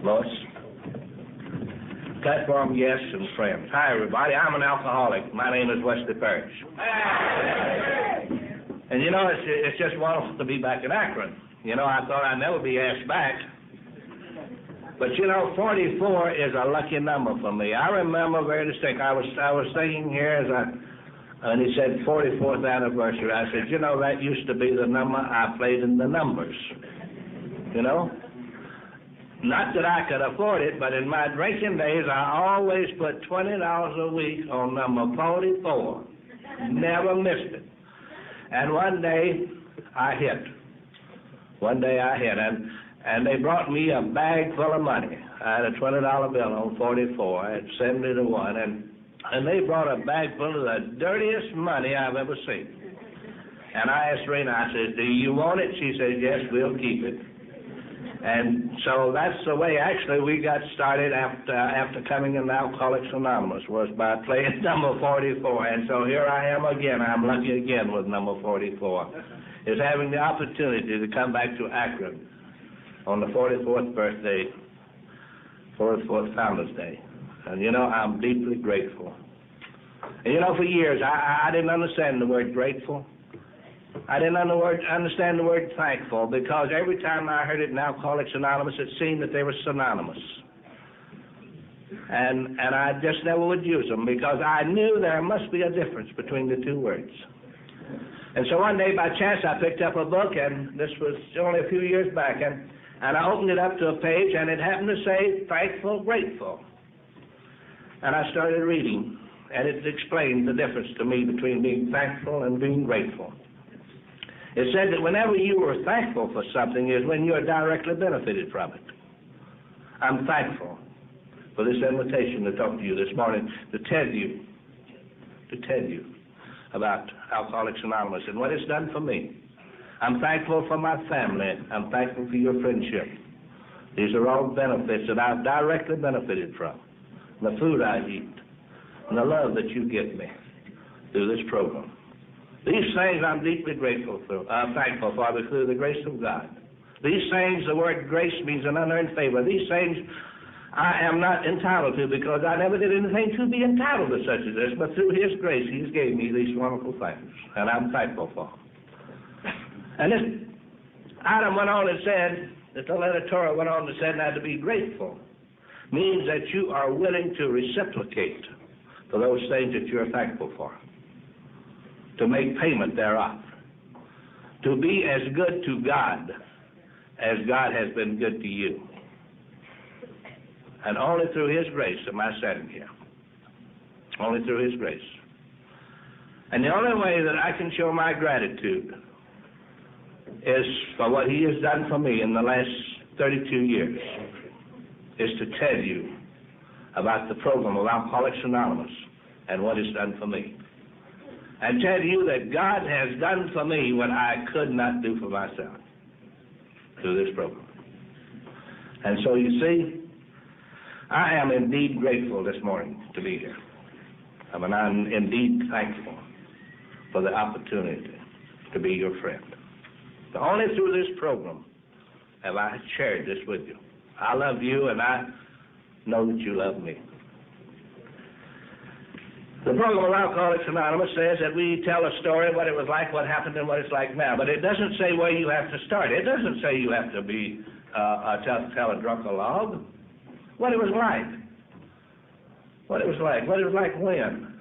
Lois. Platform guests and friends. Hi, everybody. I'm an alcoholic. My name is Wesley P. And you know, it's just wonderful to be back in Akron. You know, I thought I'd never be asked back. But you know, 44 is a lucky number for me. I remember very distinctly. I was thinking here and he said 44th anniversary. I said, you know, that used to be the number I played in the numbers. You know? Not that I could afford it, but in my drinking days, I always put $20 a week on number 44. Never missed it. And one day I hit. And they brought me a bag full of money. I had a $20 bill on 44. I had 70 to 1. And they brought a bag full of the dirtiest money I've ever seen. And I asked Rena, I said, do you want it? She said, yes, we'll keep it. And so that's the way, actually, we got started after coming in Alcoholics Anonymous, was by playing number 44. And so here I am again. I'm lucky again with number 44. Is having the opportunity to come back to Akron on the 44th birthday, 44th Founders Day. And, you know, I'm deeply grateful. And, you know, for years, I didn't understand the word grateful. I didn't understand the word thankful, because every time I heard it in Alcoholics Anonymous, it seemed that they were synonymous. And I just never would use them, because I knew there must be a difference between the two words. And so one day, by chance, I picked up a book, and this was only a few years back, and I opened it up to a page, and it happened to say, thankful, grateful. And I started reading, and it explained the difference to me between being thankful and being grateful. It said that whenever you are thankful for something is when you are directly benefited from it. I'm thankful for this invitation to talk to you this morning, to tell you about Alcoholics Anonymous and what it's done for me. I'm thankful for my family. I'm thankful for your friendship. These are all benefits that I've directly benefited from. The food I eat, and the love that you give me through this program. These things I'm deeply grateful for. I'm thankful for through the grace of God. These things, the word grace means an unearned favor. These things I am not entitled to, because I never did anything to be entitled to such as this, but through His grace, He's gave me these wonderful things, and I'm thankful for them. And this item went on and said, that the letter Torah went on and said, now to be grateful means that you are willing to reciprocate for those things that you're thankful for, to make payment thereof, to be as good to God as God has been good to you. And only through His grace am I standing here. Only through His grace. And the only way that I can show my gratitude is for what He has done for me in the last 32 years, is to tell you about the program of Alcoholics Anonymous and what it's done for me. And tell you that God has done for me what I could not do for myself through this program. And so you see, I am indeed grateful this morning to be here. I'm indeed thankful for the opportunity to be your friend. But only through this program have I shared this with you. I love you, and I know that you love me. The program of Alcoholics Anonymous says that we tell a story of what it was like, what happened, and what it's like now. But it doesn't say where you have to start. It doesn't say you have to be tell a drunk-a-log. What it was like. What it was like. What it was like when.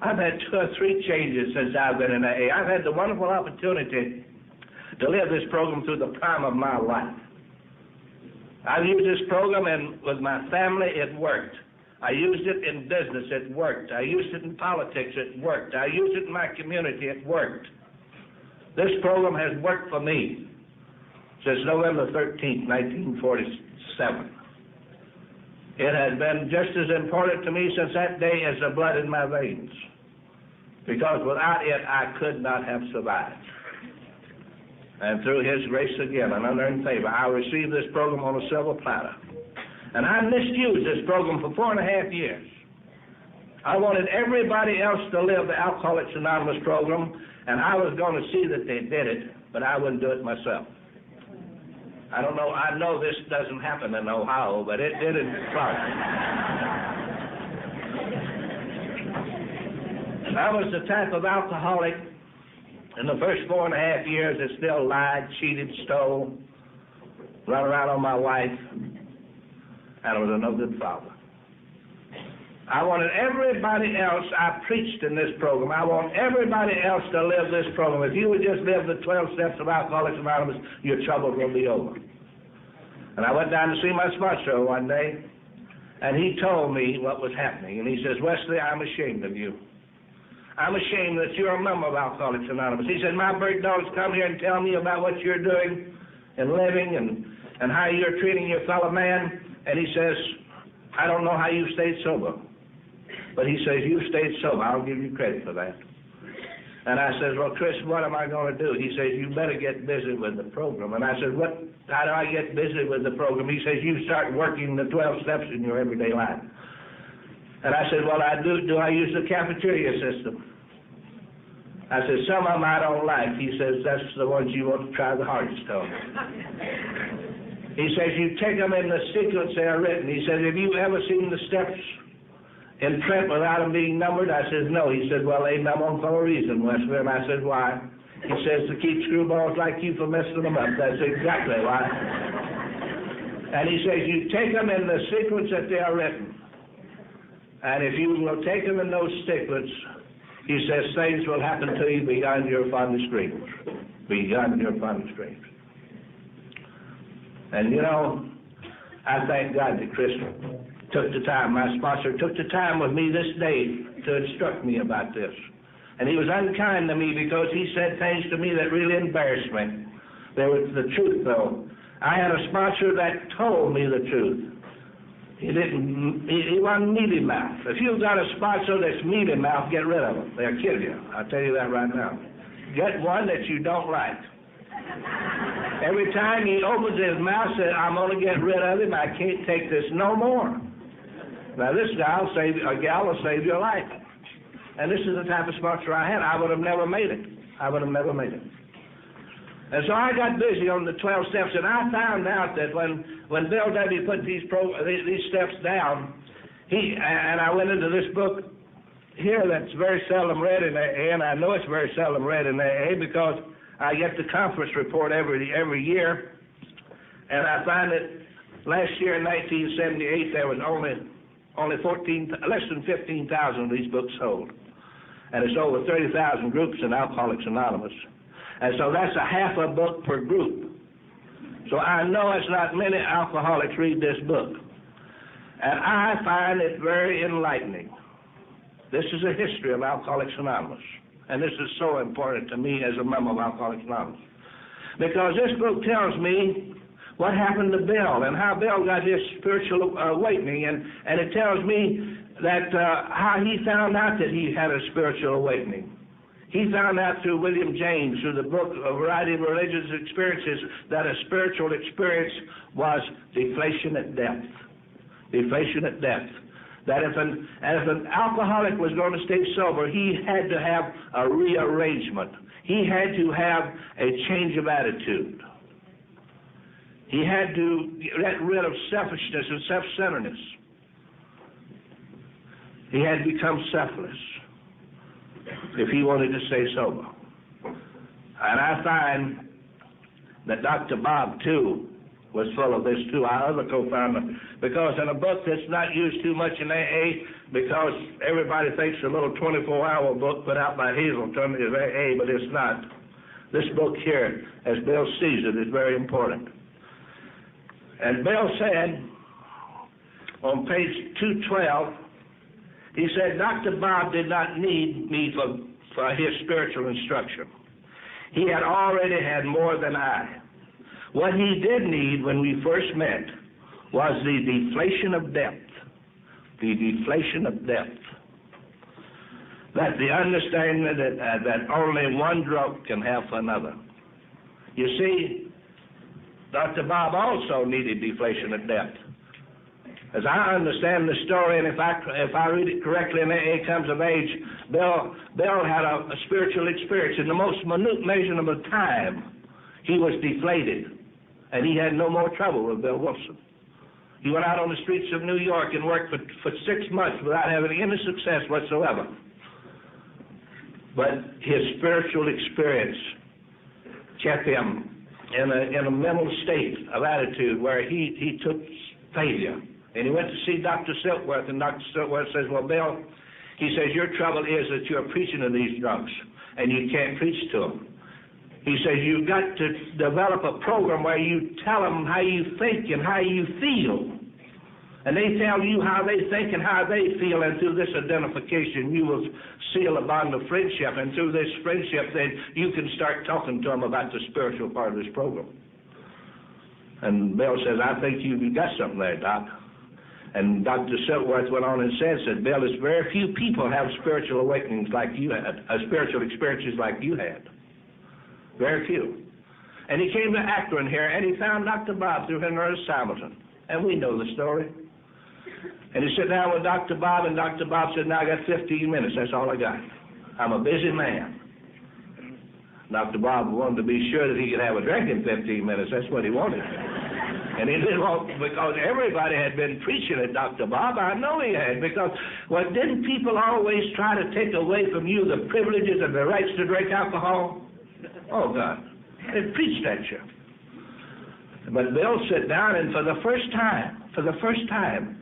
I've had 2 or 3 changes since I've been in AA. I've had the wonderful opportunity to live this program through the prime of my life. I've used this program, and with my family, it worked. I used it in business, it worked. I used it in politics, it worked. I used it in my community, it worked. This program has worked for me since November 13th, 1947. It has been just as important to me since that day as the blood in my veins, because without it, I could not have survived. And through His grace again, an unearned favor, I received this program on a silver platter. And I misused this program for 4.5 years. I wanted everybody else to live the Alcoholics Anonymous program, and I was going to see that they did it, but I wouldn't do it myself. I don't know, I know this doesn't happen in Ohio, but it did in Florida. I was the type of alcoholic in the first 4.5 years that still lied, cheated, stole, run around on my wife, and I was a no good father. I wanted everybody else, I preached in this program, I want everybody else to live this program. If you would just live the 12 steps of Alcoholics Anonymous, your trouble will be over. And I went down to see my sponsor one day, and he told me what was happening. And he says, Wesley, I'm ashamed of you. I'm ashamed that you're a member of Alcoholics Anonymous. He said, my bird dogs come here and tell me about what you're doing and living and how you're treating your fellow man. And he says, I don't know how you stayed sober. But he says, you stayed sober. I'll give you credit for that. And I says, well, Chris, what am I going to do? He says, you better get busy with the program. And I said, how do I get busy with the program? He says, you start working the 12 steps in your everyday life. And I said, well, I do I use the cafeteria system? I said, some of them I don't like. He says, that's the ones you want to try the hardest on. He says, you take them in the sequence they are written. He says, have you ever seen the steps in print without them being numbered? I said, no. He said, well, they number them for a reason, Wesley. And I said, why? He says, to keep screwballs like you from messing them up. That's exactly why. And he says, you take them in the sequence that they are written. And if you will take them in those sequence, he says, things will happen to you beyond your fondest dreams. Beyond your fondest dreams. And you know, I thank God that Chris took the time, my sponsor took the time with me this day to instruct me about this. And he was unkind to me because he said things to me that really embarrassed me. They were the truth, though. I had a sponsor that told me the truth. He wasn't mealy mouth. If you've got a sponsor that's mealy mouth, get rid of him. They'll kill you. I'll tell you that right now. Get one that you don't like. Every time he opens his mouth, says, I'm going to get rid of him. I can't take this no more. Now, this guy will save, a gal will save your life. And this is the type of sponsor I had. I would have never made it. I would have never made it. And so I got busy on the 12 steps, and I found out that when Bill W. put these steps down, and I went into this book here that's very seldom read in AA, and I know it's very seldom read in AA because I get the conference report every year, and I find that last year in 1978 there was only less than 15,000 of these books sold, and it's over 30,000 groups in Alcoholics Anonymous. And so that's a half a book per group. So I know it's not many alcoholics read this book. And I find it very enlightening. This is a history of Alcoholics Anonymous. And this is so important to me as a member of Alcoholics Anonymous. Because this book tells me what happened to Bill and how Bill got his spiritual awakening. And it tells me that how he found out that he had a spiritual awakening. He found out through William James, through the book A Variety of Religious Experiences, that a spiritual experience was deflation at depth. Deflation at depth. That if an alcoholic was going to stay sober, he had to have a rearrangement. He had to have a change of attitude. He had to get rid of selfishness and self-centeredness. He had to become selfless if he wanted to stay sober. And I find that Dr. Bob, too, was full of this, too, our other co-founder, because in a book that's not used too much in AA, because everybody thinks a little 24-hour book put out by Hazelton is AA, but it's not. This book here, as Bill sees it, is very important. And Bill said, on page 212, he said, Dr. Bob did not need me for his spiritual instruction. He had already had more than I. What he did need when we first met was the deflation of depth. The deflation of depth. That the understanding that only one drunk can have for another. You see, Dr. Bob also needed deflation of depth. As I understand the story, and if I read it correctly in AA Comes of Age, Bill had a spiritual experience. In the most minute measurement of time, he was deflated. And he had no more trouble with Bill Wilson. He went out on the streets of New York and worked for 6 months without having any success whatsoever. But his spiritual experience kept him in a mental state of attitude where he took failure. And he went to see Dr. Silkworth, and Dr. Silkworth says, well, Bill, he says, your trouble is that you're preaching to these drunks, and you can't preach to them. He says, you've got to develop a program where you tell them how you think and how you feel. And they tell you how they think and how they feel, and through this identification, you will seal a bond of friendship. And through this friendship, then you can start talking to them about the spiritual part of this program. And Bill says, I think you've got something there, Doc. And Dr. Silkworth went on and said, Bill, there's very few people have spiritual awakenings like you had, spiritual experiences like you had. Very few. And he came to Akron here, and he found Dr. Bob through Henry Hamilton. And we know the story. And he sat down with Dr. Bob, and Dr. Bob said, now I got 15 minutes. That's all I got. I'm a busy man. Dr. Bob wanted to be sure that he could have a drink in 15 minutes. That's what he wanted. And he didn't want, because everybody had been preaching at Dr. Bob. I know he had, because, well, didn't people always try to take away from you the privileges and the rights to drink alcohol? Oh, God. They preached at you. But Bill sat down, and for the first time,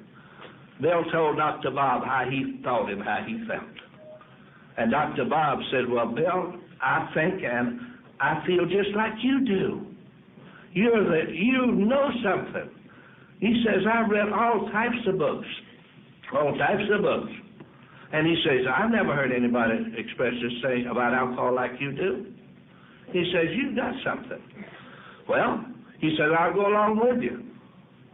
Bill told Dr. Bob how he thought and how he felt. And Dr. Bob said, well, Bill, I think and I feel just like you do. You know something. He says, I've read all types of books. And he says, I've never heard anybody express this thing about alcohol like you do. He says, you've got something. Well, he said, I'll go along with you.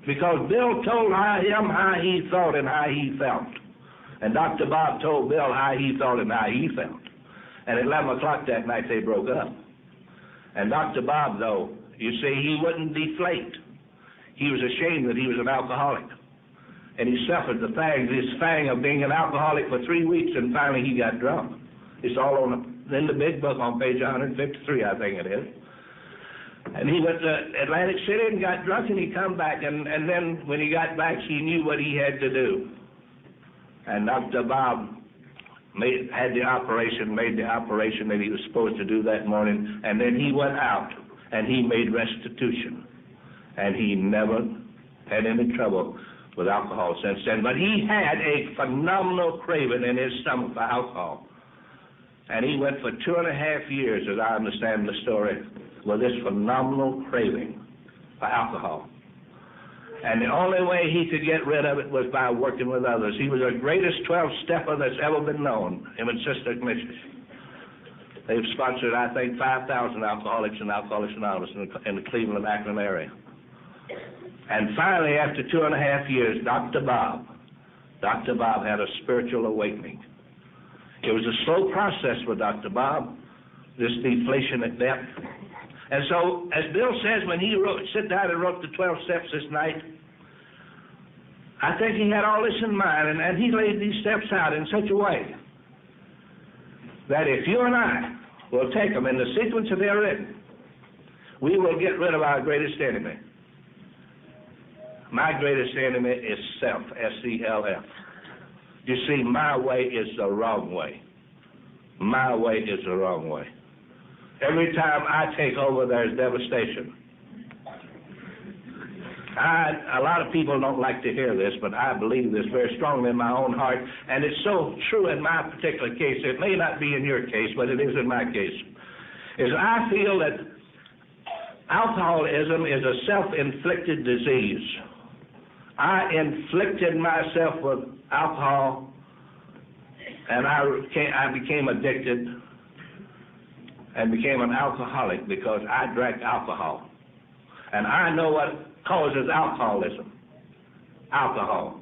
Because Bill told him how he thought and how he felt. And Dr. Bob told Bill how he thought and how he felt. And at 11 o'clock that night, they broke up. And Dr. Bob, though, you see, he wouldn't deflate. He was ashamed that he was an alcoholic. And he suffered this fang of being an alcoholic for 3 weeks, and finally he got drunk. It's all in the big book on page 153, I think it is. And he went to Atlantic City and got drunk, and he come back. And then when he got back, he knew what he had to do. And Dr. Bob made the operation that he was supposed to do that morning. And then he went out, and he made restitution. And he never had any trouble with alcohol since then. But he had a phenomenal craving in his stomach for alcohol. And he went for 2.5 years, as I understand the story, with this phenomenal craving for alcohol. And the only way he could get rid of it was by working with others. He was the greatest 12-stepper that's ever been known, him and Sister Ignatius. They've sponsored, I think, 5,000 alcoholics and Alcoholics Anonymous in the Cleveland, Akron area. And finally, after 2.5 years, Dr. Bob had a spiritual awakening. It was a slow process for Dr. Bob, this deflation at depth. And so, as Bill says, when he sat down and wrote the 12 steps this night, I think he had all this in mind, and he laid these steps out in such a way that if you and I will take them in the sequence that they're written, we will get rid of our greatest enemy. My greatest enemy is self, S-E-L-F. You see, my way is the wrong way. My way is the wrong way. Every time I take over, there's devastation. A lot of people don't like to hear this, but I believe this very strongly in my own heart, and it's so true in my particular case. It may not be in your case, but it is in my case. Is I feel that alcoholism is a self-inflicted disease. I inflicted myself with alcohol, and I became addicted and became an alcoholic because I drank alcohol. And I know what causes alcoholism. Alcohol.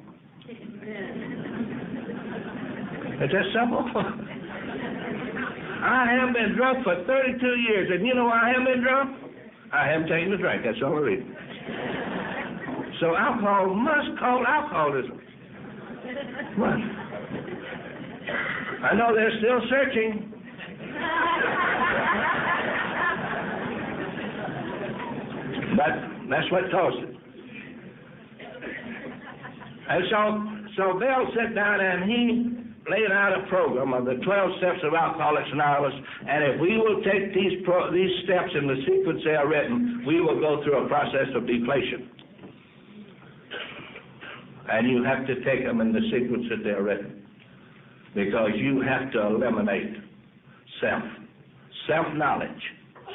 It's that simple. I have been drunk for 32 years, and you know why I haven't been drunk? I haven't taken a drink. That's the only reason. So alcohol must cause alcoholism. Must. I know they're still searching. But That's what caused it. And so Bill sat down and he laid out a program of the 12 steps of Alcoholics Anonymous, and if we will take these steps in the sequence they are written, we will go through a process of deflation. And you have to take them in the sequence that they're written, because you have to eliminate self-knowledge.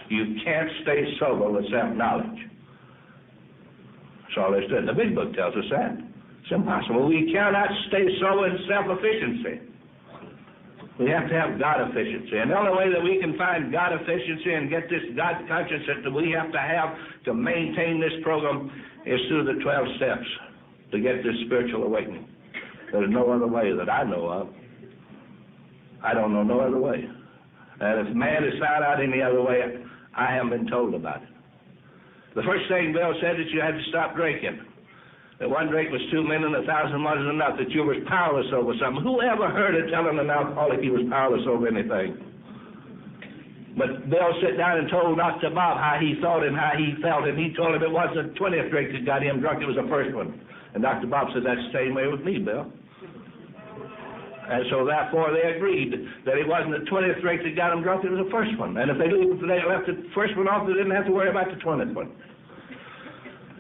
You can't stay sober with self-knowledge. That's all there's to it. The big book tells us that. It's impossible. We cannot stay sober in self-efficiency. We have to have God efficiency. And the only way that we can find God efficiency and get this God consciousness that we have to maintain this program is through the 12 steps to get this spiritual awakening. There's no other way that I know of. I don't know no other way. And if man has found out any other way, I haven't been told about it. The first thing Bill said is you had to stop drinking. That one drink was too many and 1,000 wasn't enough, that you was powerless over something. Who ever heard of telling an alcoholic he was powerless over anything? But Bill sat down and told Dr. Bob how he thought and how he felt, and he told him it wasn't the 20th drink that got him drunk, it was the first one. And Dr. Bob said, that's the same way with me, Bill. And so therefore they agreed that it wasn't the 20th drink that got him drunk, it was the first one. And if they left the first one off, they didn't have to worry about the 20th one.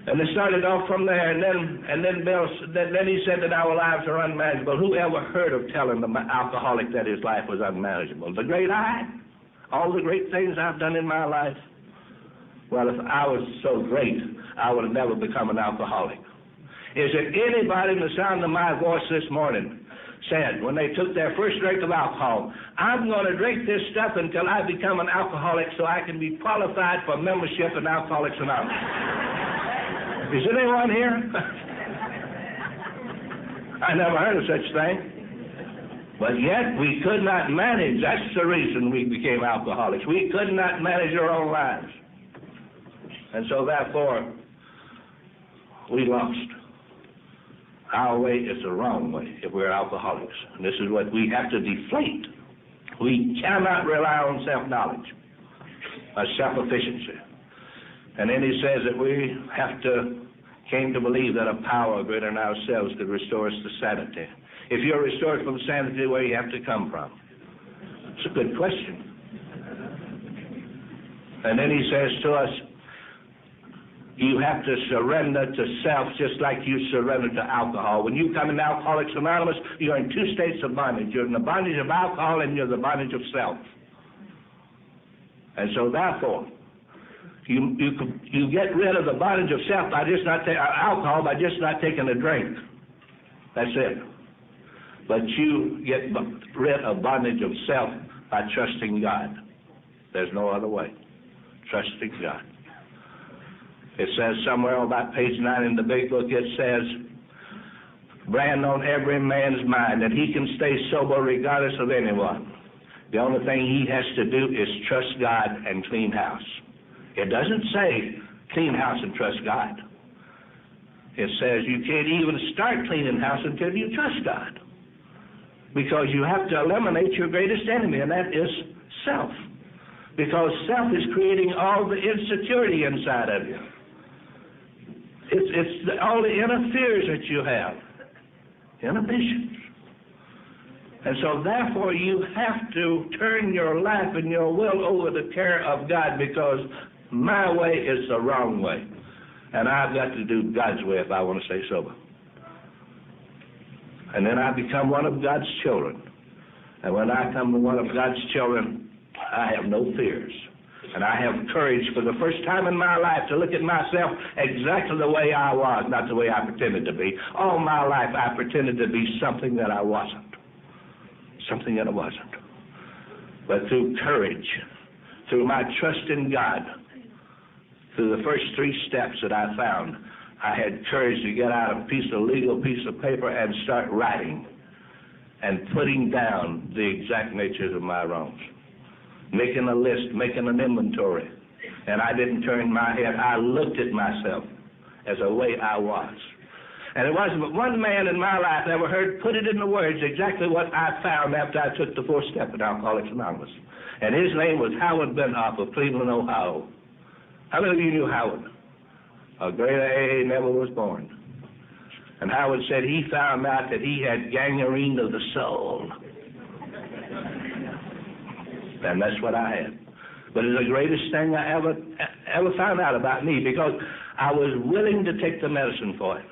And they started off from there, and then he said that our lives are unmanageable. Who ever heard of telling the alcoholic that his life was unmanageable? The great I, all the great things I've done in my life. Well, if I was so great, I would have never become an alcoholic. Is there anybody in the sound of my voice this morning said, when they took their first drink of alcohol, I'm going to drink this stuff until I become an alcoholic so I can be qualified for membership in Alcoholics Anonymous? Is anyone here? I never heard of such thing. But yet we could not manage. That's the reason we became alcoholics. We could not manage our own lives. And so therefore, we lost. Our way is the wrong way if we're alcoholics. And this is what we have to deflate. We cannot rely on self-knowledge or self-efficiency. And then he says that we came to believe that a power greater than ourselves could restore us to sanity. If you're restored from sanity, where do you have to come from? It's a good question. And then he says to us, you have to surrender to self just like you surrender to alcohol. When you come in Alcoholics Anonymous, you're in two states of bondage. You're in the bondage of alcohol and you're in the bondage of self. And so therefore, you get rid of the bondage of self by just not taking alcohol, by just not taking a drink. That's it. But you get rid of bondage of self by trusting God. There's no other way. Trusting God. It says somewhere on about page 9 in the big book, it says, brand on every man's mind that he can stay sober regardless of anyone. The only thing he has to do is trust God and clean house. It doesn't say clean house and trust God. It says you can't even start cleaning house until you trust God. Because you have to eliminate your greatest enemy, and that is self. Because self is creating all the insecurity inside of you. It's all the inner fears that you have, inhibitions. And so therefore you have to turn your life and your will over the care of God, because my way is the wrong way. And I've got to do God's way if I want to stay sober. And then I become one of God's children. And when I come one of God's children, I have no fears. And I have courage for the first time in my life to look at myself exactly the way I was, not the way I pretended to be. All my life I pretended to be something that I wasn't. Something that I wasn't. But through courage, through my trust in God, through the first 3 steps that I found, I had courage to get out a legal piece of paper and start writing and putting down the exact natures of my wrongs. Making a list, making an inventory. And I didn't turn my head. I looked at myself as a way I was. And it wasn't but one man in my life ever heard put it in the words exactly what I found after I took the 4th step in Alcoholics Anonymous. And his name was Howard Benhoff of Cleveland, Ohio. How many of you knew Howard? A greater AA never was born. And Howard said he found out that he had gangrene of the soul. And that's what I had. But it's the greatest thing I ever found out about me, because I was willing to take the medicine for it.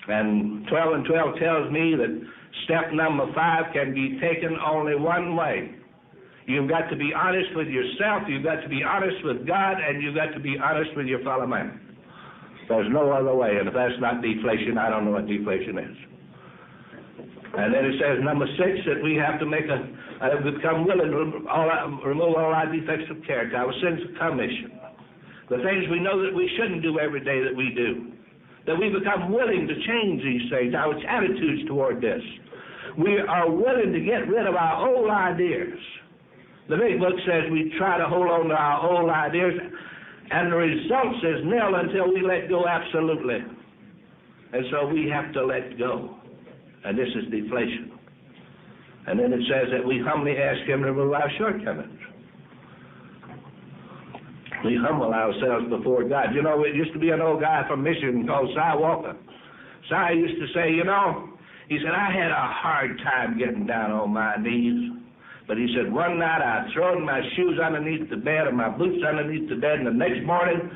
And 12 and 12 tells me that step number 5 can be taken only one way. You've got to be honest with yourself, you've got to be honest with God, and you've got to be honest with your fellow man. There's no other way, and if that's not deflation, I don't know what deflation is. And then it says, number 6, that we have to become willing to remove all our defects of character, our sins of commission, the things we know that we shouldn't do every day that we do, that we become willing to change these things, our attitudes toward this. We are willing to get rid of our old ideas. The big book says we try to hold on to our old ideas, and the result is nil until we let go absolutely. And so we have to let go. And this is deflation. And then it says that we humbly ask him to remove our shortcomings. We humble ourselves before God. You know, it used to be an old guy from Michigan called Cy Walker. Cy used to say, he said, I had a hard time getting down on my knees. But he said, one night I thrown my shoes underneath the bed and my boots underneath the bed, and the next morning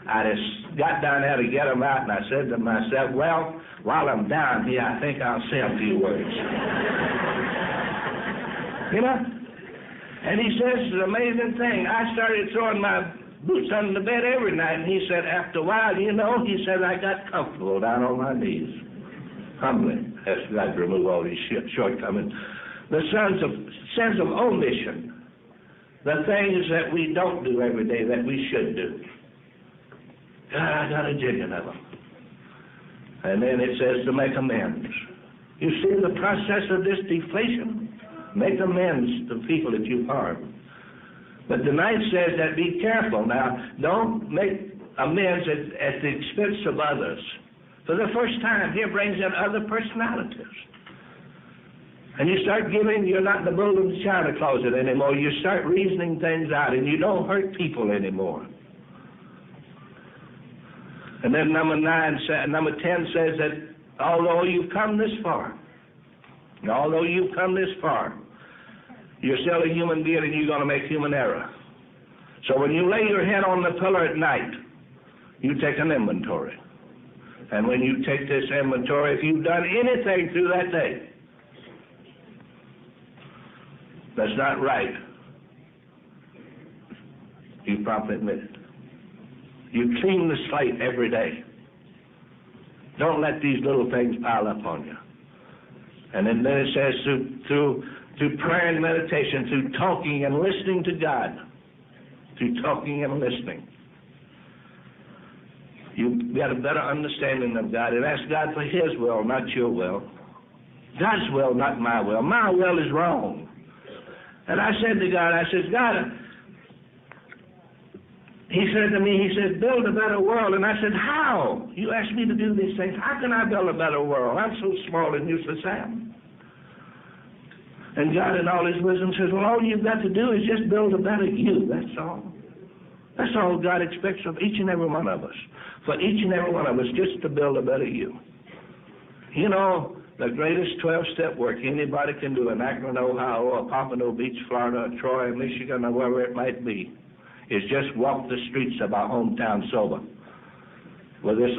I just got down there to get them out, and I said to myself, well, while I'm down here, I think I'll say a few words. And he says, it's an amazing thing. I started throwing my boots under the bed every night, and he said, after a while, he said, I got comfortable down on my knees, humbly, asked God to remove all these shortcomings. The sense of omission, the things that we don't do every day that we should do. God, I got a jillion of them. And then it says to make amends. You see the process of this deflation? Make amends to people that you've harmed. But the 9th says that be careful. Now, don't make amends at the expense of others. For the first time, here brings in other personalities. And you start giving, you're not in the bull in the china closet anymore. You start reasoning things out, and you don't hurt people anymore. And then number 10 says that although you've come this far, you're still a human being, and you're going to make human error. So when you lay your head on the pillow at night, you take an inventory. And when you take this inventory, if you've done anything through that day that's not right, you promptly admit it. You clean the slate every day. Don't let these little things pile up on you. And then it says through prayer and meditation, through talking and listening to God, through talking and listening, you get a better understanding of God, and ask God for His will, not your will. God's will, not my will. My will is wrong. And I said to God, God, He said to me, build a better world. And I said, how? You asked me to do these things. How can I build a better world? I'm so small and useless am. And God in all His wisdom says, well, all you've got to do is just build a better you. That's all. That's all God expects of each and every one of us. For each and every one of us, just to build a better you. The greatest 12-step work anybody can do in Akron, Ohio, or Pompano Beach, Florida, or Troy, Michigan, or wherever it might be, is just walk the streets of our hometown sober with this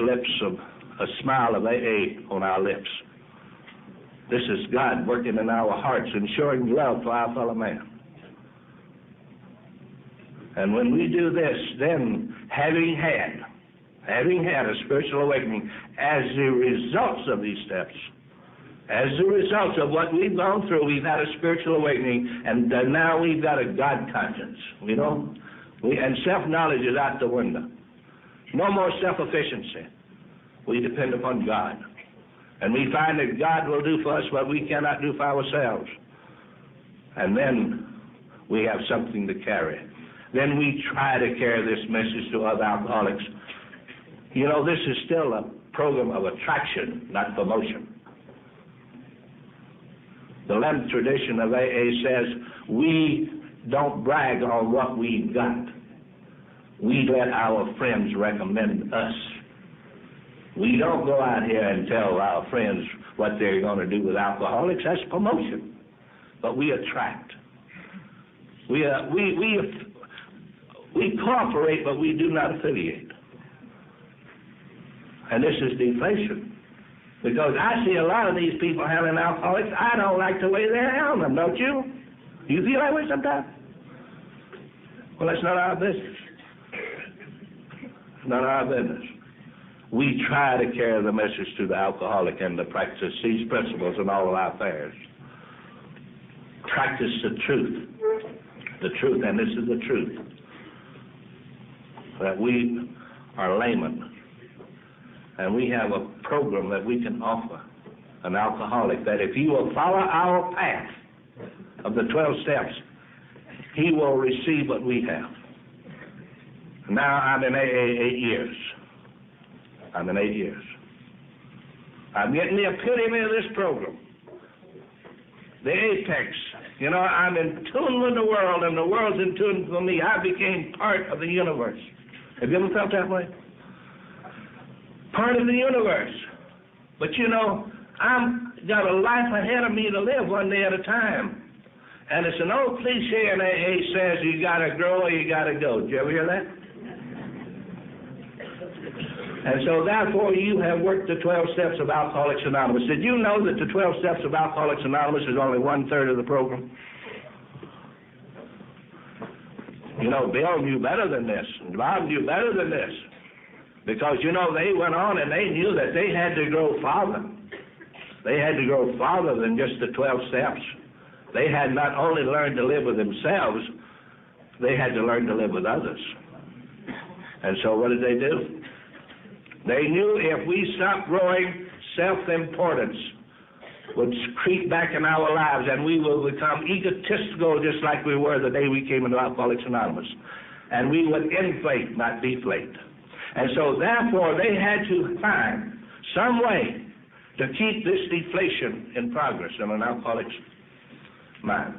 a smile of AA on our lips. This is God working in our hearts and showing love to our fellow man. And when we do this, then having had a spiritual awakening as the results of these steps, as a result of what we've gone through, we've had a spiritual awakening, and now we've got a God conscience, and self-knowledge is out the window. No more self-efficiency. We depend upon God. And we find that God will do for us what we cannot do for ourselves. And then we have something to carry. Then we try to carry this message to other alcoholics. This is still a program of attraction, not promotion. The Lent tradition of AA says we don't brag on what we've got. we let our friends recommend us. We don't go out here and tell our friends what they're going to do with alcoholics. That's promotion. But we attract. We cooperate, but we do not affiliate. And this is deflation. Because I see a lot of these people handling alcoholics. I don't like the way they're handling them, don't you? Do you feel that way sometimes? Well, that's not our business. Not our business. We try to carry the message to the alcoholic and to practice these principles in all of our affairs. Practice the truth. The truth, and this is the truth. That we are laymen. And we have a program that we can offer an alcoholic that if he will follow our path of the 12 steps, he will receive what we have. Now I'm in AA 8 years. I'm in 8 years. I'm getting the epitome of this program. The apex. You know, I'm in tune with the world, and the world's in tune with me. I became part of the universe. Have you ever felt that way? Part of the universe. But you know, I've got a life ahead of me to live one day at a time. And it's an old cliche in AA says you got to grow or you got to go. Did you ever hear that? And so therefore you have worked the 12 steps of Alcoholics Anonymous. Did you know that the 12 steps of Alcoholics Anonymous is only 1/3 of the program? You know, Bill knew better than this. Bob knew better than this. Because, you know, they went on and they knew that they had to grow farther. They had to grow farther than just the 12 steps. They had not only learned to live with themselves, they had to learn to live with others. And so what did they do? They knew if we stopped growing, self-importance would creep back in our lives and we will become egotistical just like we were the day we came into Alcoholics Anonymous. And we would inflate, not deflate. And so therefore they had to find some way to keep this deflation in progress in an alcoholic's mind.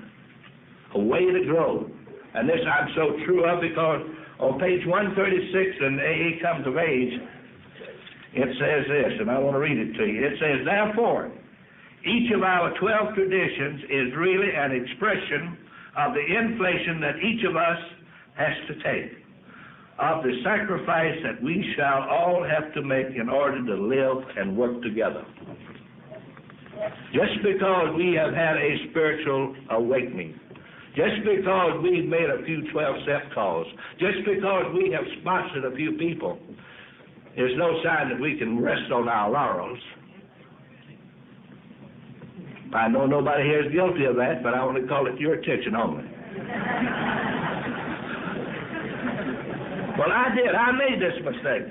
A way to grow. And this I'm so true of because on page 136 in AA Comes of Age, it says this, and I want to read it to you. It says, therefore, each of our 12 traditions is really an expression of the inflation that each of us has to take, of the sacrifice that we shall all have to make in order to live and work together. Just because we have had a spiritual awakening, just because we've made a few 12-step calls, just because we have sponsored a few people, there's no sign that we can rest on our laurels. I know nobody here is guilty of that, but I want to call it to your attention only. Well, I did. I made this mistake.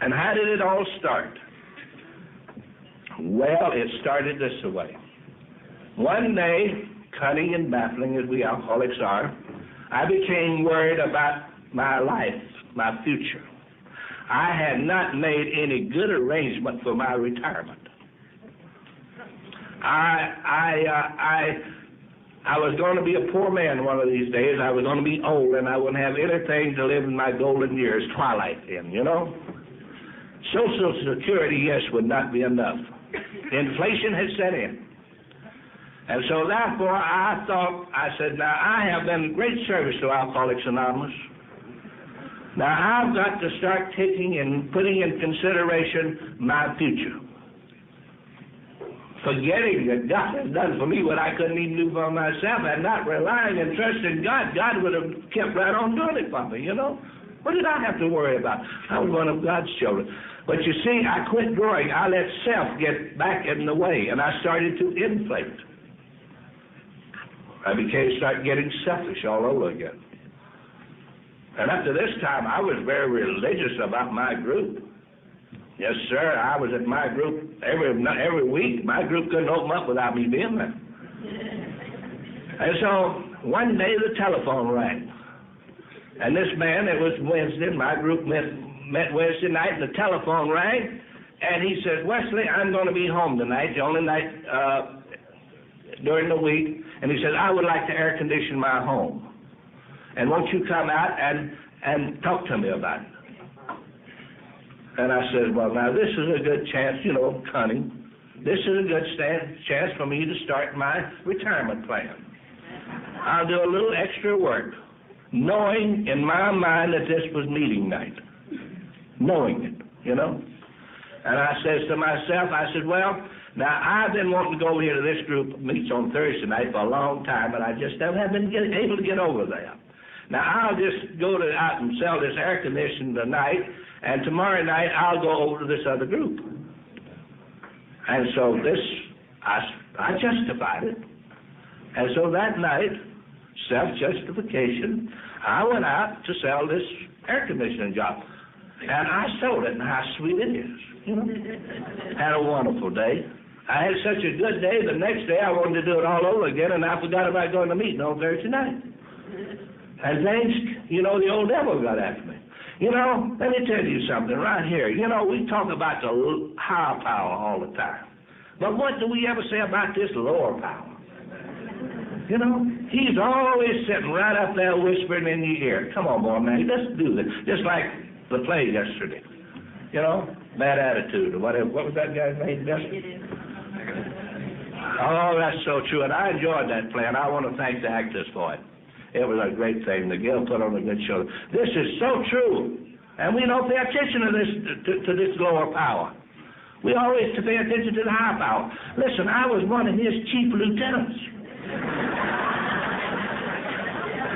And how did it all start? Well, it started this way. One day, cunning and baffling as we alcoholics are, I became worried about my life, my future. I had not made any good arrangement for my retirement. I was going to be a poor man one of these days. I was going to be old, and I wouldn't have anything to live in my golden years, twilight in, you know. Social Security, yes, would not be enough. Inflation had set in. And so therefore I said, now I have been great service to Alcoholics Anonymous. Now I've got to start taking and putting in consideration my future. Forgetting that God has done for me what I couldn't even do for myself and not relying and trusting God, God would have kept right on doing it for me, you know. What did I have to worry about? I was one of God's children. But you see, I quit growing. I let self get back in the way, and I started to inflate. I started getting selfish all over again. And up to this time, I was very religious about my group. Yes, sir, I was at my group every week. My group couldn't open up without me being there. And so one day the telephone rang. And this man, it was Wednesday, my group met Wednesday night, and the telephone rang, and he said, Wesley, I'm going to be home tonight. The only night during the week, and he said, I would like to air condition my home. And won't you come out and talk to me about it? And I said, well, now, this is a good chance, cunning. This is a good chance for me to start my retirement plan. I'll do a little extra work, knowing in my mind that this was meeting night. Knowing it, And I says to myself, I said, well, now, I've been wanting to go over here to this group that meets on Thursday night for a long time, but I just haven't been able to get over there. Now, I'll just go out and sell this air conditioning tonight, and tomorrow night I'll go over to this other group. And so I justified it. And so that night, self-justification, I went out to sell this air conditioning job. And I sold it, and how sweet it is, Had a wonderful day. I had such a good day, the next day I wanted to do it all over again, and I forgot about going to meeting on Thursday night. And things, the old devil got after me. Let me tell you something right here. We talk about the higher power all the time. But what do we ever say about this lower power? He's always sitting right up there whispering in your ear. Come on, boy, man, let's do this. Just like the play yesterday. Bad Attitude or whatever. What was that guy's name? Oh, that's so true. And I enjoyed that play, and I want to thank the actors for it. It was a great thing. The Gill put on a good show. This is so true. And we don't pay attention to this lower power. We always pay attention to the high power. Listen, I was one of his chief lieutenants.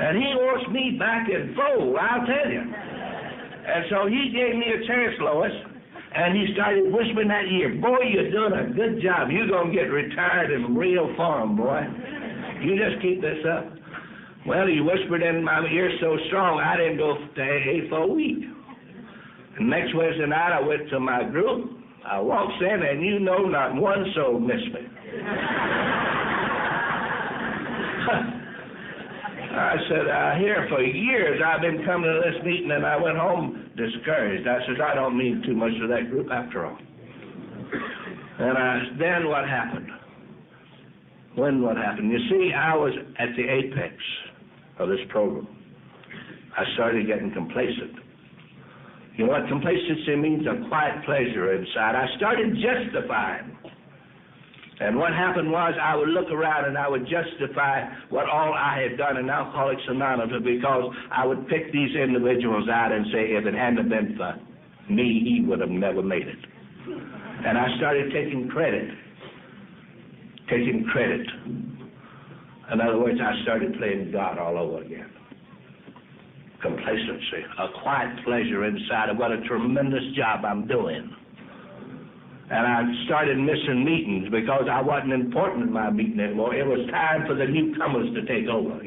And he wants me back in full, I'll tell you. And so he gave me a chance, Lois, and he started whispering that ear, boy, you're doing a good job. You're going to get retired in real form, boy. You just keep this up. Well, he whispered in my ear so strong, I didn't go to AA for a week. And next Wednesday night, I went to my group. I walked in, and not one soul missed me. I said, here for years, I've been coming to this meeting, and I went home discouraged. I said, I don't mean too much to that group after all. And then what happened? What happened? You see, I was at the apex of this program. I started getting complacent. You know what complacency means? A quiet pleasure inside. I started justifying. And what happened was I would look around and I would justify what all I had done in Alcoholics Anonymous, because I would pick these individuals out and say, if it hadn't been for me, he would have never made it. And I started taking credit. In other words, I started playing God all over again. Complacency, a quiet pleasure inside of what a tremendous job I'm doing. And I started missing meetings because I wasn't important in my meeting anymore. It was time for the newcomers to take over,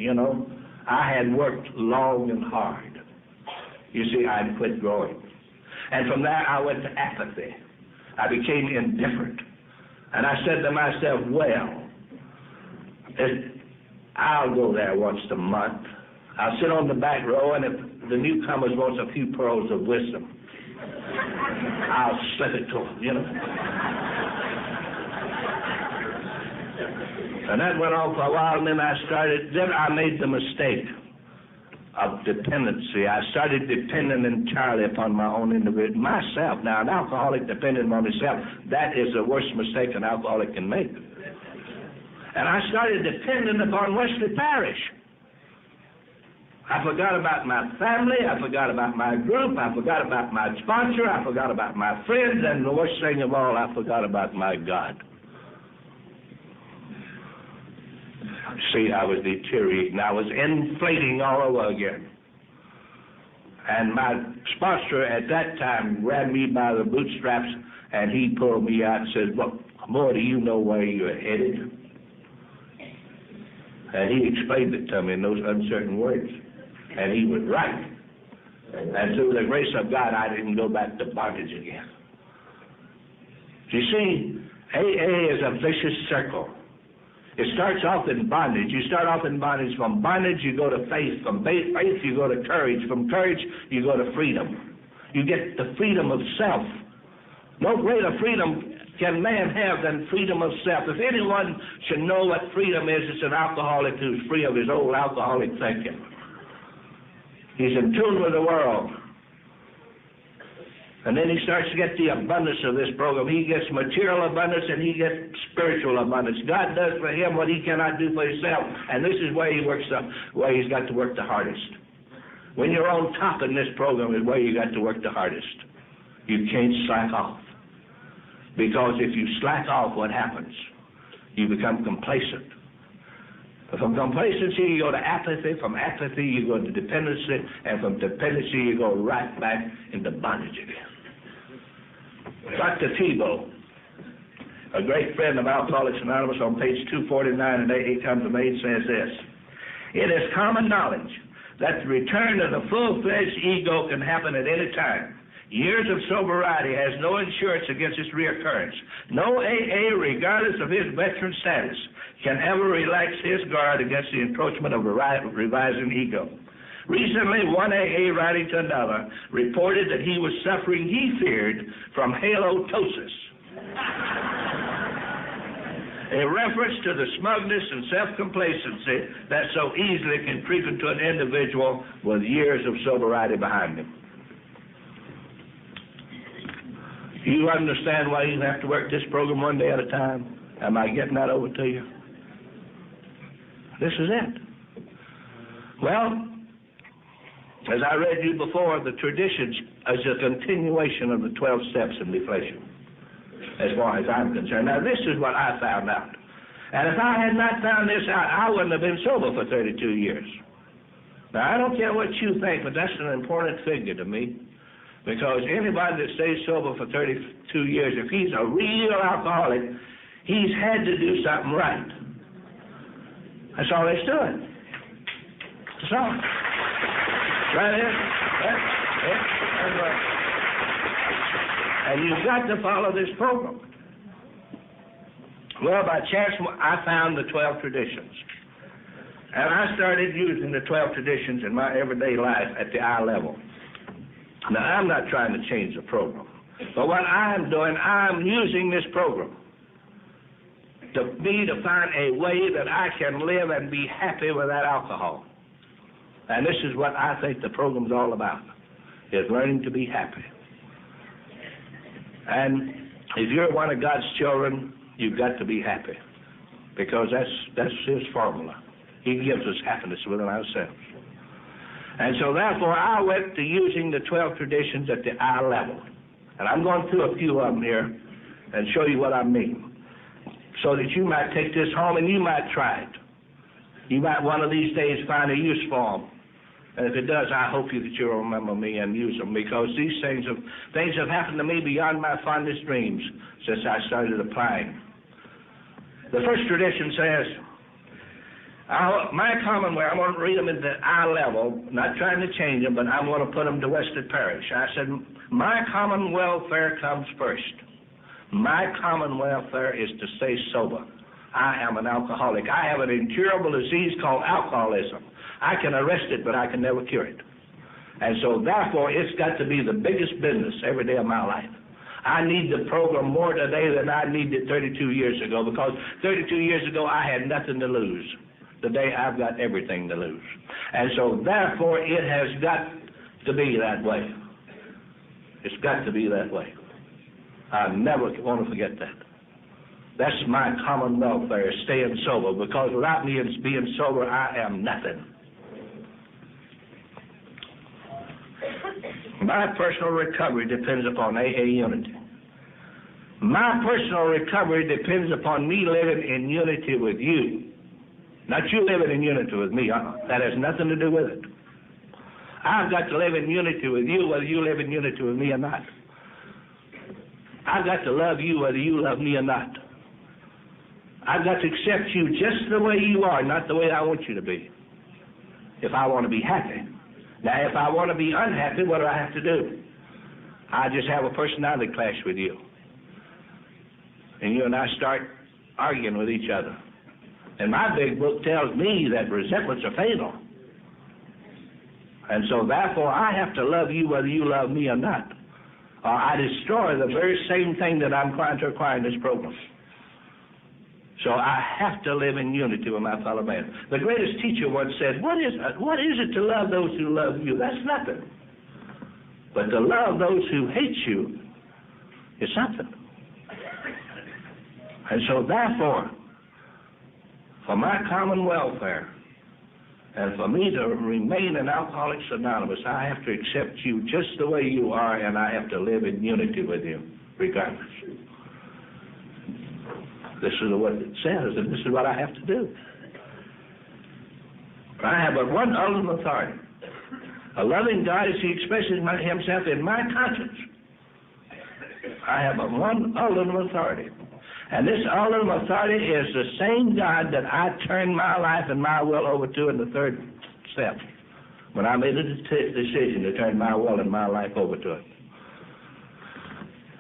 I had worked long and hard. You see, I'd quit growing. And from there, I went to apathy. I became indifferent. And I said to myself, well, I'll go there once a month. I'll sit on the back row, and if the newcomers want a few pearls of wisdom, I'll slip it to them, And that went on for a while, and then I made the mistake of dependency. I started depending entirely upon my own individual, myself. Now, an alcoholic depending on himself, that is the worst mistake an alcoholic can make. And I started depending upon Wesley Parish. I forgot about my family, I forgot about my group, I forgot about my sponsor, I forgot about my friends, and the worst thing of all, I forgot about my God. See, I was deteriorating. I was inflating all over again. And my sponsor at that time grabbed me by the bootstraps, and he pulled me out and said, well, boy, do you know where you're headed? And he explained it to me in those uncertain words. And he was right. And through the grace of God, I didn't go back to bondage again. You see, AA is a vicious circle. It starts off in bondage. You start off in bondage. From bondage, you go to faith. From faith, you go to courage. From courage, you go to freedom. You get the freedom of self. No greater freedom can man have than freedom of self? If anyone should know what freedom is, it's an alcoholic who's free of his old alcoholic thinking. He's in tune with the world. And then he starts to get the abundance of this program. He gets material abundance and he gets spiritual abundance. God does for him what he cannot do for himself. And this is where where he's got to work the hardest. When you're on top in this program is where you got to work the hardest. You can't slack off. Because if you slack off, what happens? You become complacent. From complacency, you go to apathy. From apathy, you go to dependency. And from dependency, you go right back into bondage again. Dr. Tebow, a great friend of Alcoholics Anonymous, on page 249 in AA Comes of Age, says this: "It is common knowledge that the return of the full-fledged ego can happen at any time. Years of sobriety has no insurance against its reoccurrence. No AA, regardless of his veteran status, can ever relax his guard against the encroachment of a revising ego. Recently, one AA writing to another reported that he was suffering, he feared, from halotosis, a reference to the smugness and self-complacency that so easily can creep into an individual with years of sobriety behind him." Do you understand why you have to work this program one day at a time? Am I getting that over to you? This is it. Well, as I read you before, the traditions is a continuation of the 12 steps in deflation, as far as I'm concerned. Now, this is what I found out. And if I had not found this out, I wouldn't have been sober for 32 years. Now, I don't care what you think, but that's an important figure to me. Because anybody that stays sober for 32 years, if he's a real alcoholic, he's had to do something right. That's all he's doing. That's all. Right here. And you've got to follow this program. Well, by chance, I found the 12 traditions. And I started using the 12 traditions in my everyday life at the eye level. Now, I'm not trying to change the program. But what I'm doing, I'm using this program to find a way that I can live and be happy without alcohol. And this is what I think the program's all about, is learning to be happy. And if you're one of God's children, you've got to be happy, because that's his formula. He gives us happiness within ourselves. And so therefore, I went to using the 12 traditions at the eye level. And I'm going through a few of them here and show you what I mean, so that you might take this home and you might try it. You might one of these days find a use for them. And if it does, I hope that you'll remember me and use them, because these things have happened to me beyond my fondest dreams since I started applying. The first tradition says, my commonwealth, I'm going to read them at the eye level, not trying to change them, but I'm going to put them to Wesley Parish. I said, my common welfare comes first. My common welfare is to stay sober. I am an alcoholic. I have an incurable disease called alcoholism. I can arrest it, but I can never cure it. And so therefore, it's got to be the biggest business every day of my life. I need the program more today than I needed 32 years ago, because 32 years ago I had nothing to lose. Today I've got everything to lose. And so therefore it has got to be that way. It's got to be that way. I never want to forget that. That's my common welfare, staying sober, because without me being sober, I am nothing. My personal recovery depends upon AA unity. My personal recovery depends upon me living in unity with you. Not you living in unity with me. That has nothing to do with it. I've got to live in unity with you whether you live in unity with me or not. I've got to love you whether you love me or not. I've got to accept you just the way you are, not the way I want you to be, if I want to be happy. Now, if I want to be unhappy, what do I have to do? I just have a personality clash with you. And you and I start arguing with each other. And my big book tells me that resentments are fatal. And so therefore, I have to love you whether you love me or not. or I destroy the very same thing that I'm trying to acquire in this program. So I have to live in unity with my fellow man. The greatest teacher once said, what is it to love those who love you? That's nothing. But to love those who hate you is something. And so therefore, for my common welfare, and for me to remain in Alcoholics Anonymous, I have to accept you just the way you are, and I have to live in unity with you, regardless. This is what it says, and this is what I have to do. I have but one ultimate authority. A loving God, as he expresses himself in my conscience. I have but one ultimate authority. And this ultimate authority is the same God that I turned my life and my will over to in the third step, when I made a decision to turn my will and my life over to it.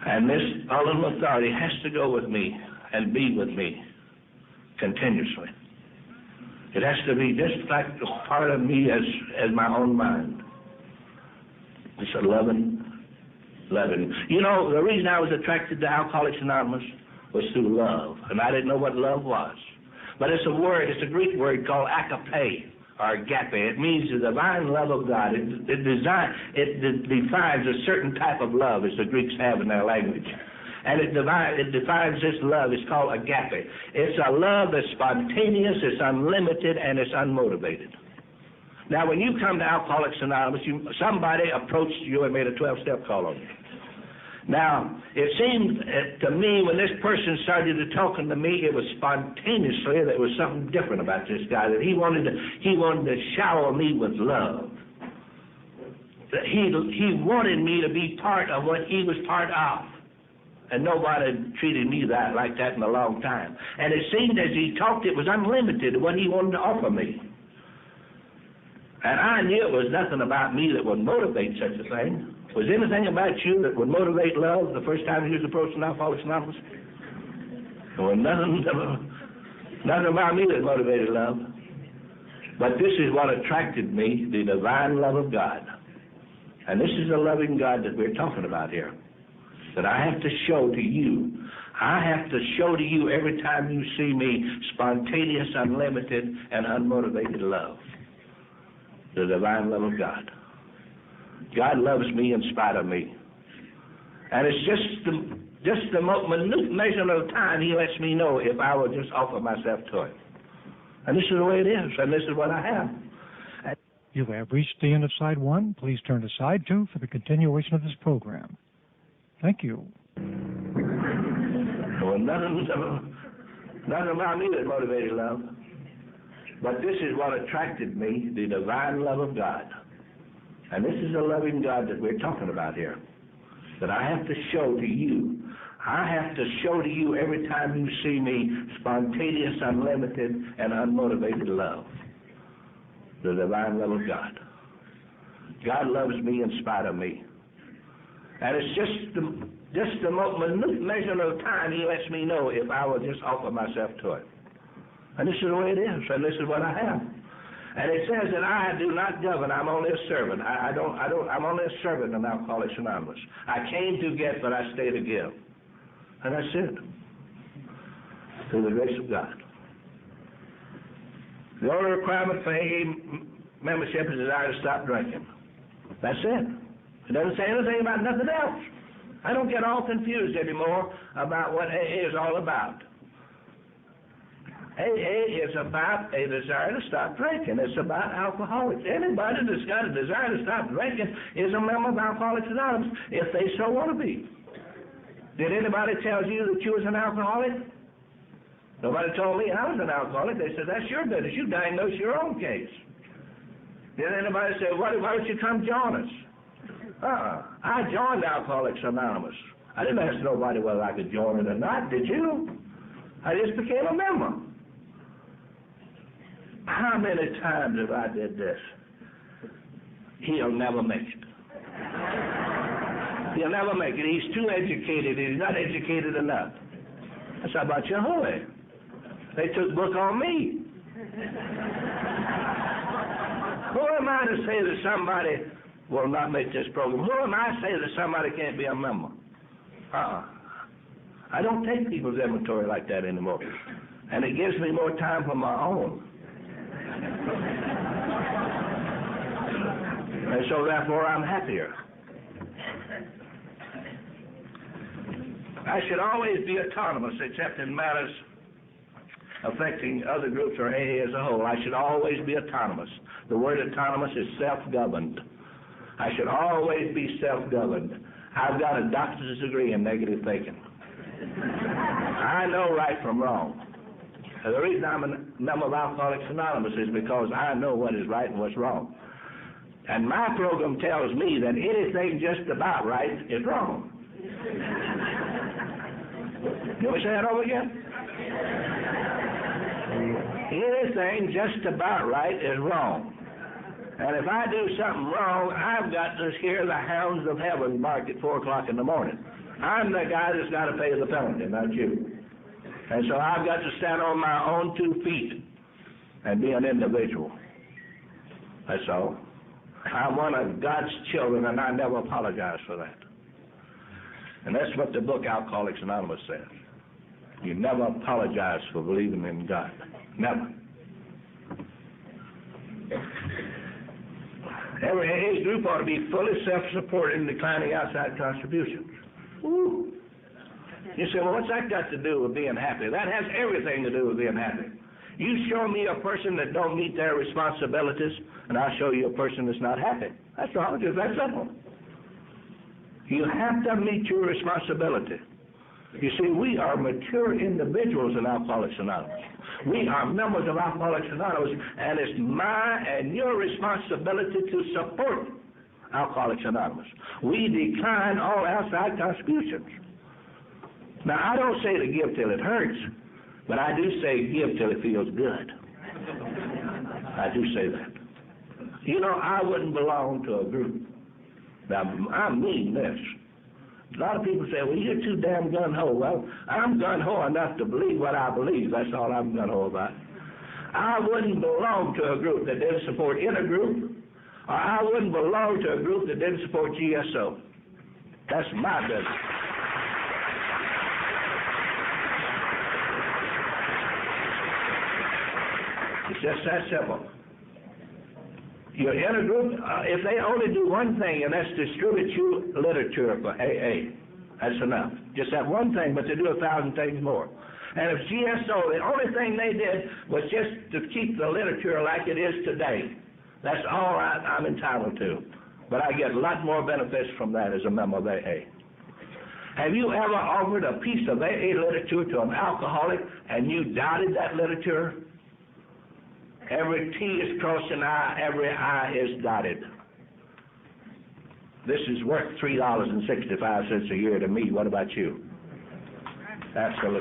And this ultimate authority has to go with me and be with me continuously. It has to be just like a part of me as my own mind. It's a loving. You know, the reason I was attracted to Alcoholics Anonymous was through love, and I didn't know what love was. But it's a Greek word called agape, or agape. It means the divine love of God. It defines a certain type of love, as the Greeks have in their language. And it defines this love. It's called agape. It's a love that's spontaneous, it's unlimited, and it's unmotivated. Now, when you come to Alcoholics Anonymous, somebody approached you and made a 12-step call on you. Now, it seemed to me when this person started to talking to me, it was spontaneously, there was something different about this guy, that he wanted to shower me with love. That he wanted me to be part of what he was part of. And nobody treated me like that in a long time. And it seemed as he talked, it was unlimited what he wanted to offer me. And I knew it was nothing about me that would motivate such a thing. Was anything about you that would motivate love the first time you was approaching Alcoholics Anonymous? There was nothing about me that motivated love. But this is what attracted me, the divine love of God. And this is the loving God that we're talking about here, that I have to show to you. I have to show to you every time you see me spontaneous, unlimited, and unmotivated love. The divine love of God. God loves me in spite of me. And it's just the minute measurement of time he lets me know if I will just offer myself to it. And this is the way it is, and this is what I have. You have reached the end of side one. Please turn to side two for the continuation of this program. Thank you. Well, nothing about me that motivated love. But this is what attracted me, the divine love of God. And this is the loving God that we're talking about here, that I have to show to you. I have to show to you every time you see me spontaneous, unlimited, and unmotivated love. The divine love of God. God loves me in spite of me. And it's just the minute measurement of time he lets me know if I will just offer myself to it. And this is the way it is, and this is what I have. And it says that I do not govern, I'm only a servant. I'm only a servant of Alcoholics Anonymous. I came to get, but I stay to give. And that's it. Through the grace of God. The only requirement for AA membership is desire to stop drinking. That's it. It doesn't say anything about nothing else. I don't get all confused anymore about what AA is all about. AA is about a desire to stop drinking. It's about alcoholics. Anybody that's got a desire to stop drinking is a member of Alcoholics Anonymous, if they so want to be. Did anybody tell you that you was an alcoholic? Nobody told me I was an alcoholic. They said, that's your business. You diagnose your own case. Did anybody say, why don't you come join us? I joined Alcoholics Anonymous. I didn't ask nobody whether I could join it or not, did you? I just became a member. How many times have I did this? He'll never make it. He'll never make it. He's too educated. He's not educated enough. That's how about Jehovah. They took book on me. Who am I to say that somebody will not make this program. Who am I to say that somebody can't be a member? I don't take people's inventory like that anymore. And it gives me more time for my own. And so therefore I'm happier. I should always be autonomous except in matters affecting other groups or AA as a whole. I should always be autonomous. The word autonomous is self-governed. I should always be self-governed. I've got a doctor's degree in negative thinking. I know right from wrong. The reason I'm a member of Alcoholics Anonymous is because I know what is right and what's wrong. And my program tells me that anything just about right is wrong. You want me to say that over again? Anything just about right is wrong. And if I do something wrong, I've got to hear the hounds of heaven bark at 4 o'clock in the morning. I'm the guy that's got to pay the penalty, not you. And so I've got to stand on my own 2 feet and be an individual. That's all. I'm one of God's children, and I never apologize for that. And that's what the book Alcoholics Anonymous says. You never apologize for believing in God. Never. Every AA group ought to be fully self-supporting, declining outside contributions. Woo. You say, well, what's that got to do with being happy? That has everything to do with being happy. You show me a person that don't meet their responsibilities, and I'll show you a person that's not happy. That's all. It's just that simple. You have to meet your responsibility. You see, we are mature individuals in Alcoholics Anonymous. We are members of Alcoholics Anonymous, and it's my and your responsibility to support Alcoholics Anonymous. We decline all outside contributions. Now, I don't say to give till it hurts, but I do say give till it feels good. I do say that. You know, I wouldn't belong to a group. Now, I mean this. A lot of people say, well, you're too damn gun-ho. Well, I'm gun-ho enough to believe what I believe. That's all I'm gun-ho about. I wouldn't belong to a group that didn't support intergroup, or I wouldn't belong to a group that didn't support GSO. That's my business. It's just that simple. Your intergroup, if they only do one thing, and that's distribute you literature for AA, that's enough. Just that one thing, but they do 1,000 things more. And if GSO, the only thing they did was just to keep the literature like it is today, that's all I'm entitled to. But I get a lot more benefits from that as a member of AA. Have you ever offered a piece of AA literature to an alcoholic and you doubted that literature? Every T is crossed an I, every I is dotted. This is worth $3.65 a year to me. What about you? Absolutely.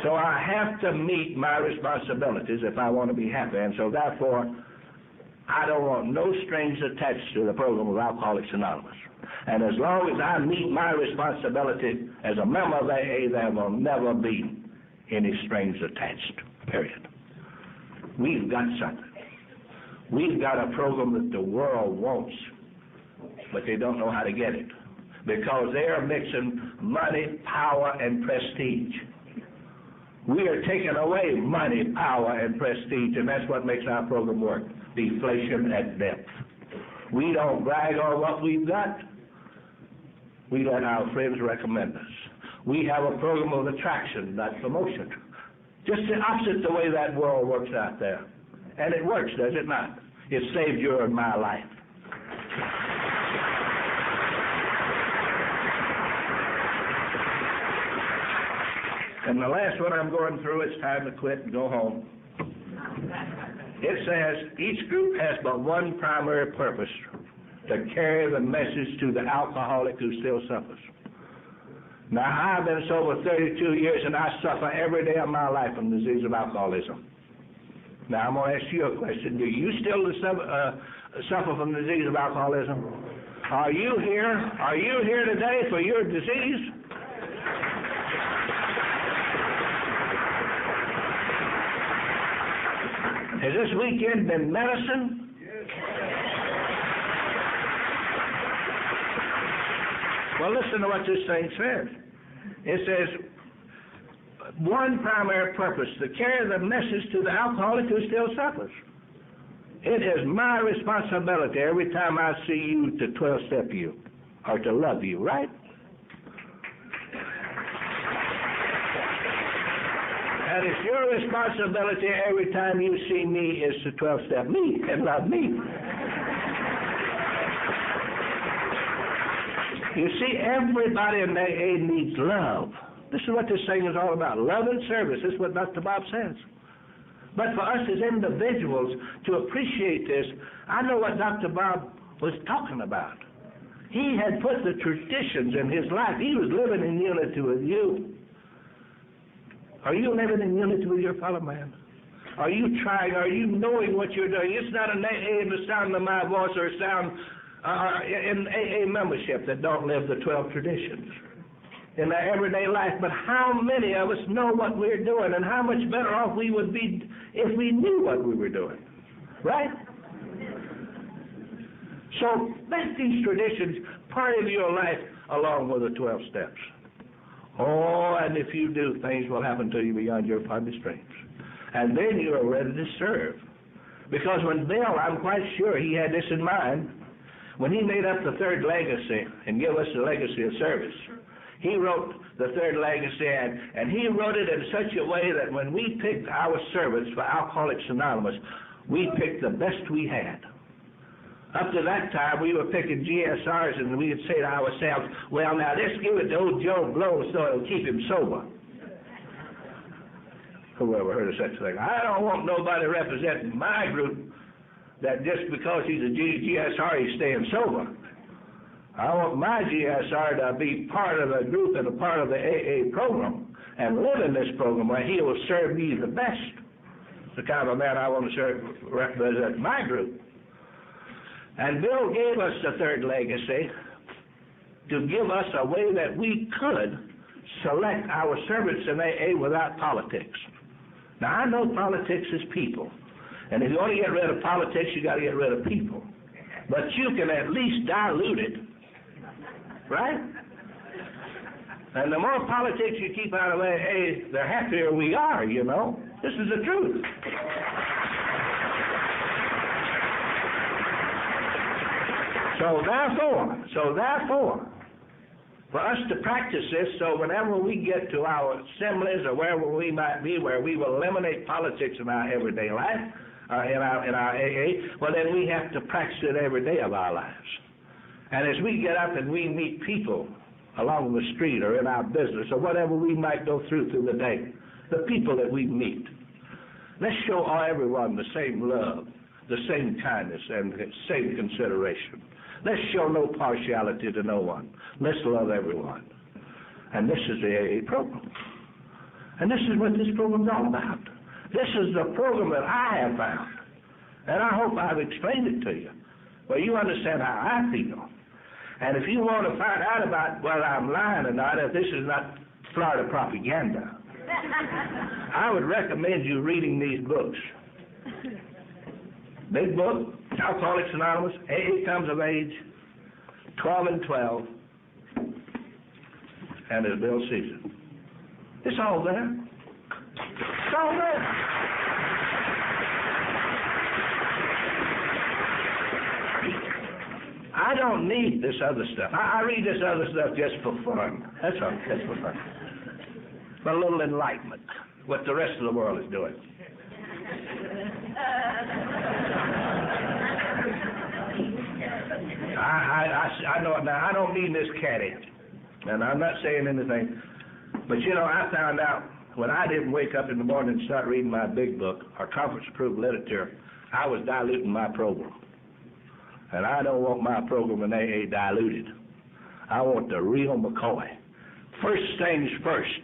So I have to meet my responsibilities if I want to be happy, and so therefore I don't want no strings attached to the program of Alcoholics Anonymous. And as long as I meet my responsibility as a member of AA, there will never be any strings attached, period. We've got something. We've got a program that the world wants, but they don't know how to get it because they're mixing money, power, and prestige. We are taking away money, power, and prestige, and that's what makes our program work. Deflation at depth. We don't brag on what we've got. We let our friends recommend us. We have a program of attraction, not promotion. Just the opposite the way that world works out there. And it works, does it not? It saved your and my life. And the last one I'm going through, it's time to quit and go home. It says each group has but one primary purpose, to carry the message to the alcoholic who still suffers. Now, I've been sober 32 years, and I suffer every day of my life from the disease of alcoholism. Now, I'm going to ask you a question. Do you still suffer from the disease of alcoholism? Are you here today for your disease? Has this weekend been medicine? Well, listen to what this thing says. It says, one primary purpose, to carry the message to the alcoholic who still suffers. It is my responsibility every time I see you to 12-step you, or to love you, right? And it's your responsibility every time you see me is to 12-step me and love me. You see, everybody in AA needs love. This is what this thing is all about, love and service. This is what Dr. Bob says. But for us as individuals to appreciate this, I know what Dr. Bob was talking about. He had put the traditions in his life. He was living in unity with you. Are you living in unity with your fellow man? Are you trying? Are you knowing what you're doing? It's not an AA in the sound of my voice or a sound in AA membership that don't live the 12 traditions in their everyday life. But how many of us know what we're doing, and how much better off we would be if we knew what we were doing, right? So make these traditions part of your life along with the 12 steps. Oh, and if you do, things will happen to you beyond your fondest dreams. And then you are ready to serve. Because when Bill, I'm quite sure he had this in mind, when he made up the third legacy and gave us the legacy of service, he wrote the third legacy, and he wrote it in such a way that when we picked our servants for Alcoholics Anonymous, we picked the best we had. Up to that time, we were picking GSRs, and we would say to ourselves, well, now, let's give it to old Joe Blow so it'll keep him sober. Who ever heard of such a thing? I don't want nobody representing my group that just because he's a GSR, he's staying sober. I want my GSR to be part of the group and a part of the AA program and live in this program where he will serve me the best. The kind of man I want to represent my group. And Bill gave us the third legacy to give us a way that we could select our servants in AA without politics. Now, I know politics is people. And if you want to get rid of politics, you got to get rid of people. But you can at least dilute it. Right? And the more politics you keep out of AA, the happier we are, you know. This is the truth. So therefore, for us to practice this, so whenever we get to our assemblies or wherever we might be, where we will eliminate politics in our everyday life, in our AA, well, then we have to practice it every day of our lives. And as we get up and we meet people along the street or in our business or whatever we might go through the day, the people that we meet, let's show everyone the same love, the same kindness, and the same consideration. Let's show no partiality to no one. Let's love everyone. And this is the AA program. And this is what this program is all about. This is the program that I have found. And I hope I've explained it to you, where you understand how I feel. And if you want to find out about whether I'm lying or not, if this is not Florida propaganda, I would recommend you reading these books. Big book, Alcoholics Anonymous, AA Comes of Age, 12 and 12, and as Bill sees it. It's all there. It's all there. I don't need this other stuff. I read this other stuff just for fun. That's all, just for fun. For a little enlightenment, what the rest of the world is doing. I know it now. I don't mean this catty, and I'm not saying anything. But, you know, I found out when I didn't wake up in the morning and start reading my big book, or conference-approved literature, I was diluting my program. And I don't want my program in AA diluted. I want the real McCoy. First things first,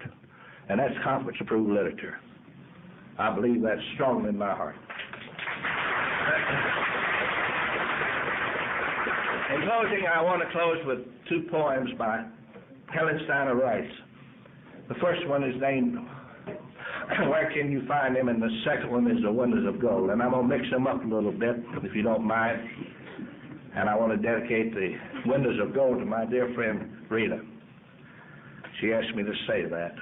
and that's conference-approved literature. I believe that's strongly in my heart. In closing, I want to close with two poems by Helen Steiner Rice. The first one is named Where can you find them? And the second one is the windows of gold. And I'm going to mix them up a little bit, if you don't mind. And I want to dedicate the windows of gold to my dear friend Rita. She asked me to say that.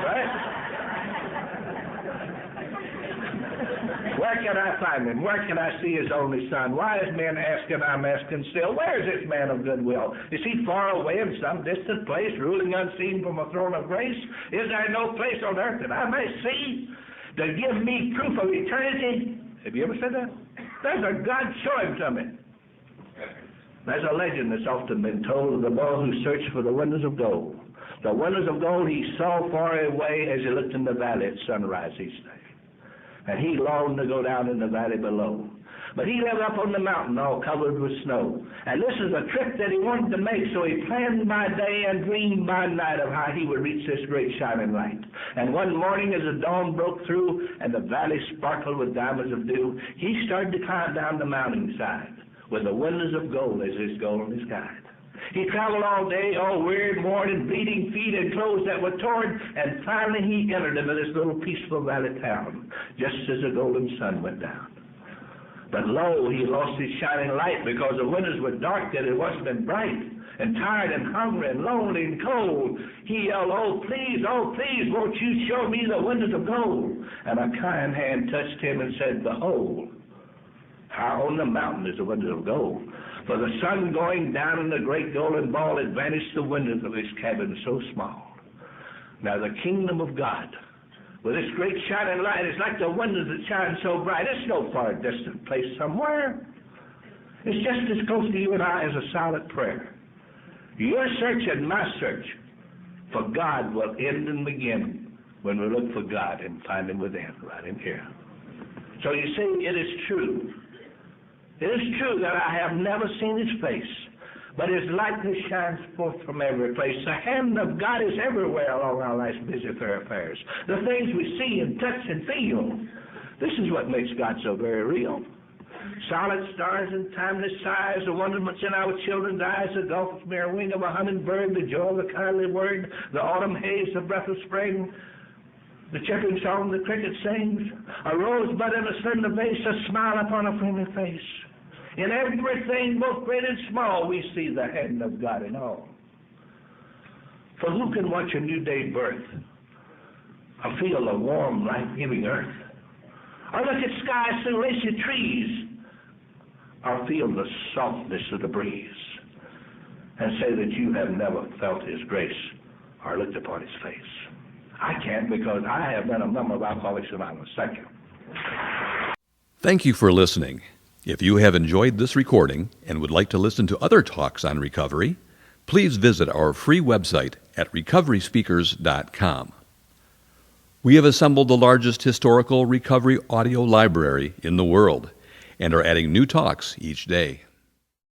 Right? Where can I find him? Where can I see his only son? Why is men asking, I'm asking still, where is this man of goodwill? Is he far away in some distant place, ruling unseen from a throne of grace? Is there no place on earth that I may see to give me proof of eternity? Have you ever said that? There's a God, show him to me. There's a legend that's often been told of the boy who searched for the windows of gold. The windows of gold he saw far away as he looked in the valley at sunrise each day. And he longed to go down in the valley below. But he lived up on the mountain all covered with snow. And this is a trip that he wanted to make, so he planned by day and dreamed by night of how he would reach this great shining light. And one morning as the dawn broke through and the valley sparkled with diamonds of dew, he started to climb down the mountainside with the windows of gold as his goal and his guide. He traveled all day, all wearied, worn, and bleeding feet and clothes that were torn, and finally he entered into this little peaceful valley town, just as the golden sun went down. But lo, he lost his shining light because the windows were dark that it wasn't been bright, and tired and hungry and lonely and cold. He yelled, oh, please, won't you show me the windows of gold? And a kind hand touched him and said, behold, high on the mountain is the windows of gold. For the sun going down in the great golden ball had vanished the windows of his cabin so small. Now the kingdom of God, with its great shining light, is like the windows that shine so bright. It's no far distant place somewhere. It's just as close to you and I as a silent prayer. Your search and my search for God will end and begin when we look for God and find him within, right in here. So you see, it is true. It is true that I have never seen his face, but his likeness shines forth from every place. The hand of God is everywhere along our life's busy thoroughfares. The things we see and touch and feel. This is what makes God so very real. Solid stars and timeless sighs, the wonderments in our children's eyes, the golf's mere wing of a hummingbird, the joy of the kindly word, the autumn haze, the breath of spring, the chirping song the cricket sings, a rosebud in a slender vase, a smile upon a friendly face. In everything, both great and small, we see the hand of God in all. For who can watch a new day birth, or feel a warm, life-giving earth, or look at skies through lacy trees, or feel the softness of the breeze, and say that you have never felt his grace or looked upon his face? I can't, because I have been a member of Alcoholics Anonymous. Thank you. Thank you for listening. If you have enjoyed this recording and would like to listen to other talks on recovery, please visit our free website at recoveryspeakers.com. We have assembled the largest historical recovery audio library in the world and are adding new talks each day.